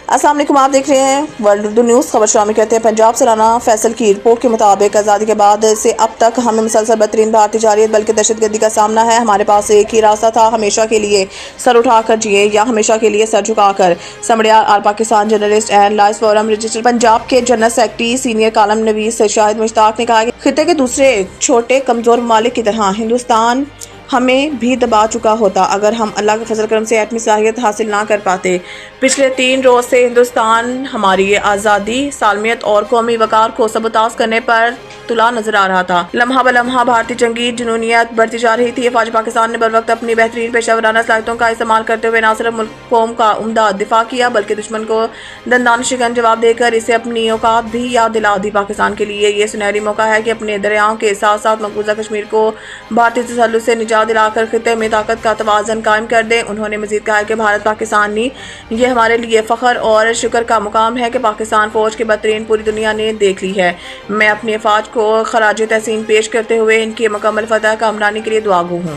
السلام علیکم، آپ دیکھ رہے ہیں ورلڈ اردو نیوز۔ خبر شامل کرتے ہیں پنجاب سالانہ فیصل کی رپورٹ کے مطابق آزادی کے بعد سے اب تک ہمیں مسلسل بدترین بھارتی جارحیت بلکہ دہشت گردی کا سامنا ہے۔ ہمارے پاس ایک ہی راستہ تھا، ہمیشہ کے لیے سر اٹھا کر جیے یا ہمیشہ کے لیے سر جھکا کر۔ Sambrial all Pakistan journalist and lawyers forum register Punjab کے جنرل سیکرٹری سینئر کالم نویس شاہد مشتاق نے کہا کہ خطے کے دوسرے چھوٹے کمزور ممالک کی طرح ہندوستان ہمیں بھی دبا چکا ہوتا اگر ہم اللہ کے فضل کرم سے ایٹمی صلاحیت حاصل نہ کر پاتے۔ پچھلے 3 روز سے ہندوستان ہماری آزادی، سالمیت اور قومی وقار کو سبوتاژ کرنے پر تلا نظر آ رہا تھا۔ لمحہ بلمحہ بھارتی جنگی جنونیت بڑھتی جا رہی تھی۔ افواج پاکستان نے بروقت اپنی بہترین پیشہ ورانہ صلاحیتوں کا استعمال کرتے ہوئے نہ صرف ملک قوم کا عمدہ دفاع کیا بلکہ دشمن کو دندانہ شکن جواب دے کر اسے اپنی اوقات بھی یاد دلا دی۔ پاکستان کے لیے یہ سنہری موقع ہے کہ اپنے دریاؤں کے ساتھ ساتھ مقبوضہ کشمیر کو بھارتی تسلط سے نجات دلا کر خطے میں طاقت کا توازن قائم کر دیں۔ انہوں نے مزید کہا کہ بھارت پاکستانی، یہ ہمارے لیے فخر اور شکر کا مقام ہے کہ پاکستان فوج کی بہترین پوری دنیا نے دیکھ لی ہے۔ میں اپنی افواج کو خراج تحسین پیش کرتے ہوئے ان کی مکمل فتح کامرانی کے لیے دعا گو ہوں۔